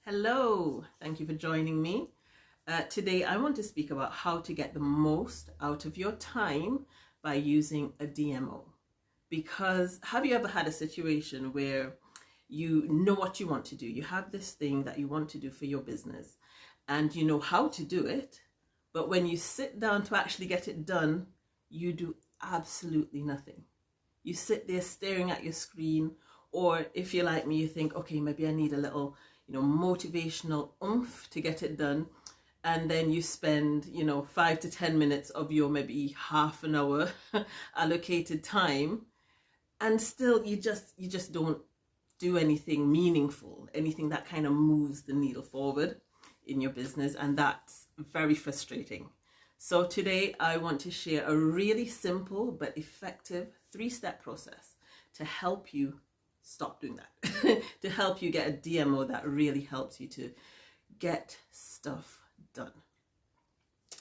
Hello, thank you for joining me. Today I want to speak about how to get the most out of your time by using a DMO. Because have you ever had a situation where you know what you want to do? You have this thing that you want to do for your business and you know how to do it, but when you sit down to actually get it done, you do absolutely nothing. You sit there staring at your screen, or if you're like me, you think, okay, maybe I need a little, motivational oomph to get it done. And then you spend, 5 to 10 minutes of your maybe half an hour allocated time, and still you just don't do anything meaningful, anything that kind of moves the needle forward in your business, and that's very frustrating. So today I want to share a really simple but effective 3-step process to help you stop doing that, to help you get a DMO that really helps you to get stuff done.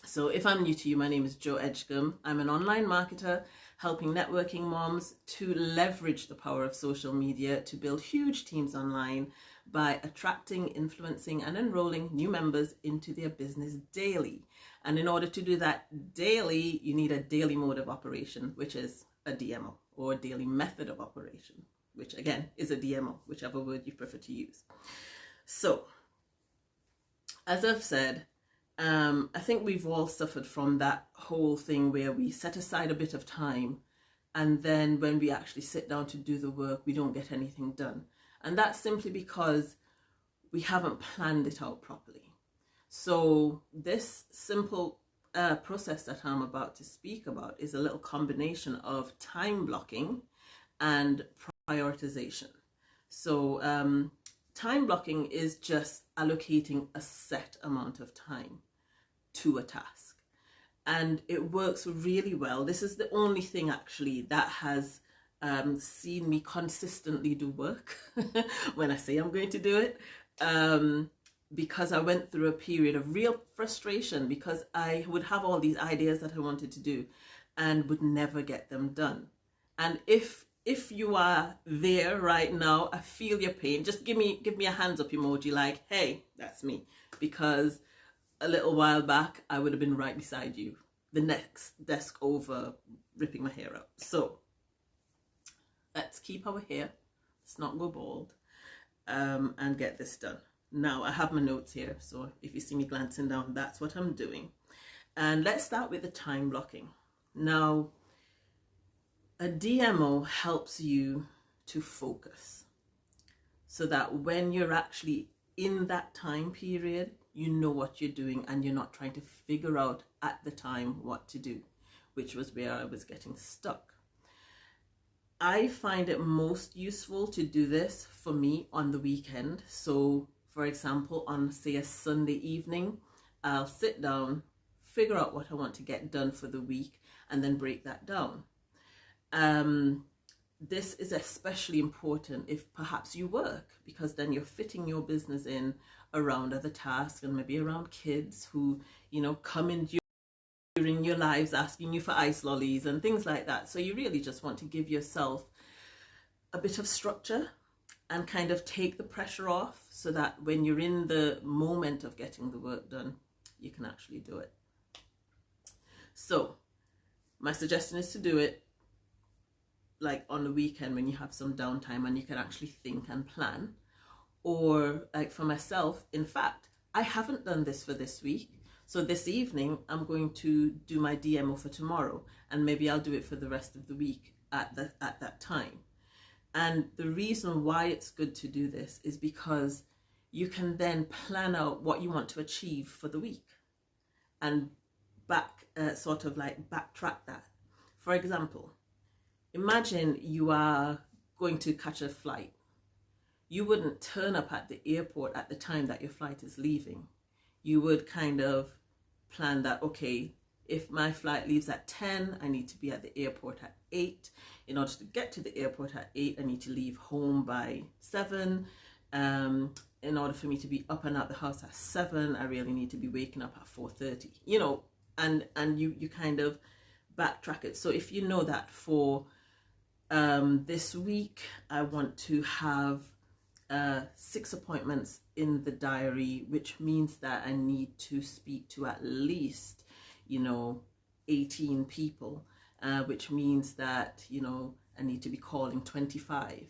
So if I'm new to you, my name is Jo Edgecombe. I'm an online marketer helping networking moms to leverage the power of social media to build huge teams online by attracting, influencing, and enrolling new members into their business daily. And in order to do that daily, you need a daily mode of operation, which is a DMO, or a daily method of operation, which again is a DMO, whichever word you prefer to use. So, as I've said, I think we've all suffered from that whole thing where we set aside a bit of time, and then when we actually sit down to do the work, we don't get anything done. And that's simply because we haven't planned it out properly. So this simple process that I'm about to speak about is a little combination of time blocking and prioritization. So time blocking is just allocating a set amount of time to a task, and it works really well. This is the only thing actually that has seen me consistently do work when I say I'm going to do it, because I went through a period of real frustration because I would have all these ideas that I wanted to do and would never get them done. And if you are there right now, I feel your pain. Just give me a hands up emoji like, hey, that's me. Because a little while back, I would have been right beside you, the next desk over, ripping my hair out. So let's keep our hair, let's not go bald, and get this done. Now, I have my notes here, so if you see me glancing down, that's what I'm doing. And let's start with the time blocking. Now, a DMO helps you to focus so that when you're actually in that time period, you know what you're doing and you're not trying to figure out at the time what to do, which was where I was getting stuck. I find it most useful to do this for me on the weekend. So for example, on say a Sunday evening, I'll sit down, figure out what I want to get done for the week, and then break that down. This is especially important if perhaps you work, because then you're fitting your business in around other tasks and maybe around kids who, come in during your lives asking you for ice lollies and things like that. So you really just want to give yourself a bit of structure and kind of take the pressure off so that when you're in the moment of getting the work done, you can actually do it. So my suggestion is to do it like on the weekend when you have some downtime and you can actually think and plan. Or like for myself, in fact, I haven't done this for this week. So this evening, I'm going to do my DMO for tomorrow, and maybe I'll do it for the rest of the week at that time. And the reason why it's good to do this is because you can then plan out what you want to achieve for the week and backtrack that. For example, imagine you are going to catch a flight. You wouldn't turn up at the airport at the time that your flight is leaving. You would kind of plan that, okay, if my flight leaves at 10, I need to be at the airport at 8. In order to get to the airport at 8, I need to leave home by 7. In order for me to be up and out the house at 7, I really need to be waking up at 4:30. And you kind of backtrack it. So if you know that for this week, I want to have 6 appointments in the diary, which means that I need to speak to at least, 18 people, which means that, I need to be calling 25.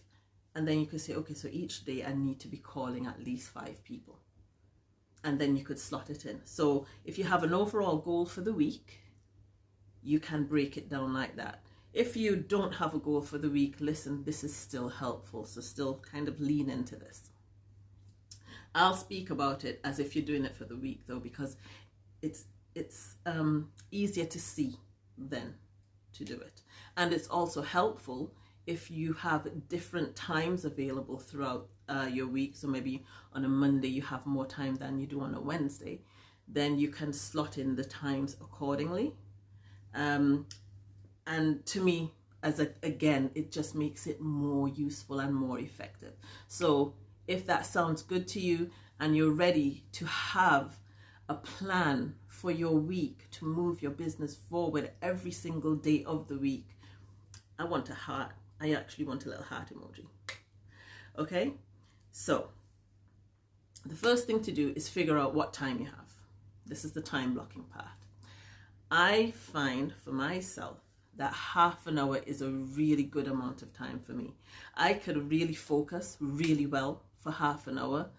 And then you could say, okay, so each day I need to be calling at least 5 people. And then you could slot it in. So if you have an overall goal for the week, you can break it down like that. If you don't have a goal for the week, listen, this is still helpful. So still kind of lean into this. I'll speak about it as if you're doing it for the week, though, because it's easier to see than to do it. And it's also helpful if you have different times available throughout your week. So maybe on a Monday you have more time than you do on a Wednesday, then you can slot in the times accordingly. And to me, again, it just makes it more useful and more effective. So if that sounds good to you and you're ready to have a plan for your week to move your business forward every single day of the week, I want a heart. I actually want a little heart emoji. Okay, so the first thing to do is figure out what time you have. This is the time blocking part. I find for myself that half an hour is a really good amount of time for me. I could really focus really well for half an hour.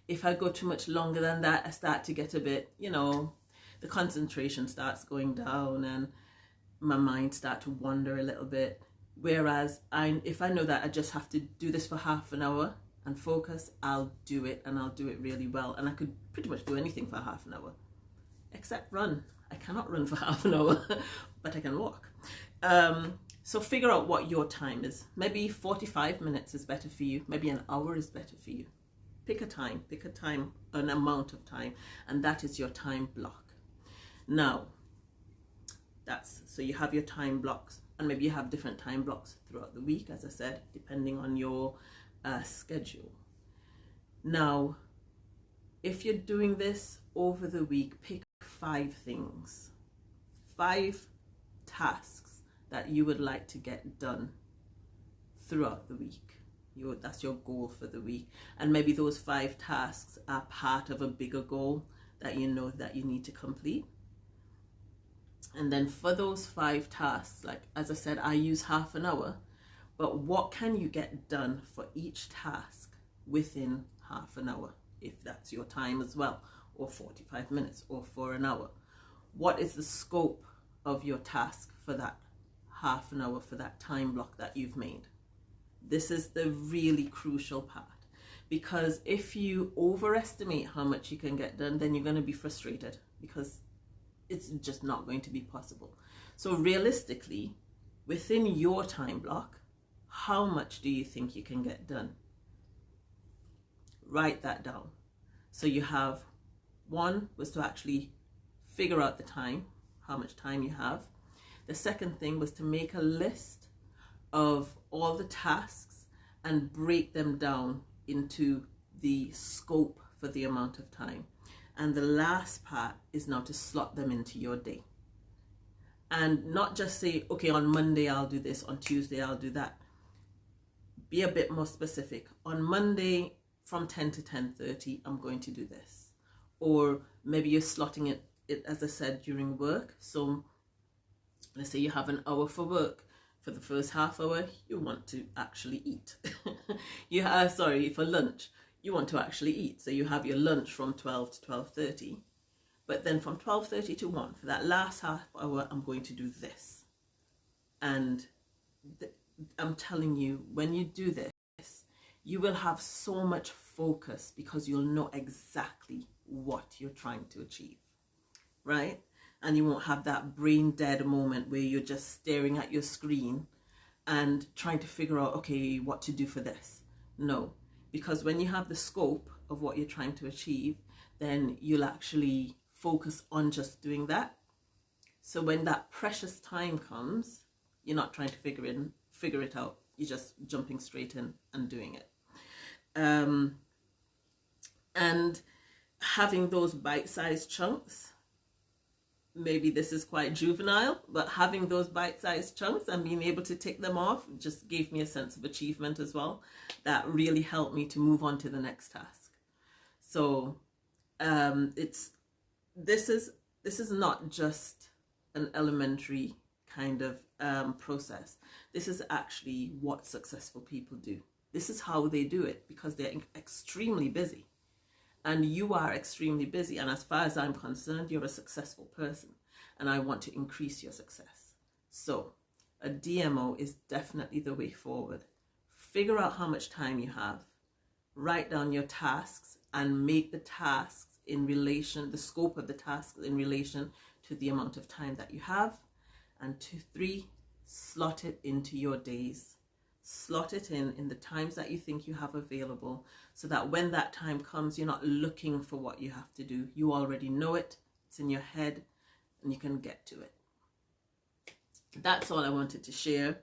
If I go too much longer than that, I start to get a bit, the concentration starts going down and my mind starts to wander a little bit. Whereas if I know that I just have to do this for half an hour and focus, I'll do it, and I'll do it really well. And I could pretty much do anything for half an hour, except run. I cannot run for half an hour, but I can walk. So figure out what your time is. Maybe 45 minutes is better for you. Maybe an hour is better for you. Pick a time, an amount of time, and that is your time block. Now, so you have your time blocks, and maybe you have different time blocks throughout the week, as I said, depending on your schedule. Now, if you're doing this over the week, pick 5 things, 5 tasks that you would like to get done throughout the week. That's your goal for the week. And maybe those 5 tasks are part of a bigger goal that you know that you need to complete. And then for those 5 tasks, like as I said, I use half an hour, but what can you get done for each task within half an hour, if that's your time as well, or 45 minutes, or for an hour? What is the scope of your task for that half an hour, for that time block that you've made? This is the really crucial part, because if you overestimate how much you can get done, then you're going to be frustrated because it's just not going to be possible. So realistically, within your time block, how much do you think you can get done? Write that down. So you have, 1 was to actually figure out the time, how much time you have. The second thing was to make a list of all the tasks and break them down into the scope for the amount of time. And the last part is now to slot them into your day. And not just say, okay, on Monday I'll do this, on Tuesday I'll do that. Be a bit more specific. On Monday from 10 to 10:30, I'm going to do this. Or maybe you're slotting it, as I said, during work. So let's say you have an hour for work. For the first half hour, you want to actually eat. For lunch, you want to actually eat. So you have your lunch from 12 to 12:30. But then from 12:30 to 1, for that last half hour, I'm going to do this. And I'm telling you, when you do this, you will have so much focus because you'll know exactly what you're trying to achieve, right? And you won't have that brain dead moment where you're just staring at your screen and trying to figure out, okay, what to do for this. No, because when you have the scope of what you're trying to achieve, then you'll actually focus on just doing that. So when that precious time comes, you're not trying to figure it out. You're just jumping straight in and doing it. And having those bite-sized chunks maybe this is quite juvenile, but having those bite-sized chunks and being able to tick them off just gave me a sense of achievement as well. That really helped me to move on to the next task. So this is not just an elementary kind of process. This is actually what successful people do. This is how they do it, because they're extremely busy. And you are extremely busy. And as far as I'm concerned, you're a successful person. And I want to increase your success. So a DMO is definitely the way forward. Figure out how much time you have. Write down your tasks and make the tasks in relation, the scope of the tasks in relation to the amount of time that you have. And 3, slot it into your days. Slot it in the times that you think you have available, so that when that time comes, you're not looking for what you have to do. You already know it. It's in your head and you can get to it. That's all I wanted to share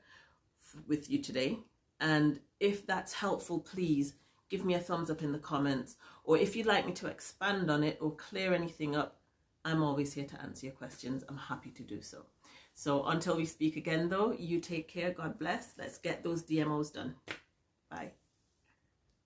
with you today. And if that's helpful, please give me a thumbs up in the comments. Or if you'd like me to expand on it or clear anything up, I'm always here to answer your questions. I'm happy to do so. So until we speak again, though, you take care. God bless. Let's get those DMOs done. Bye.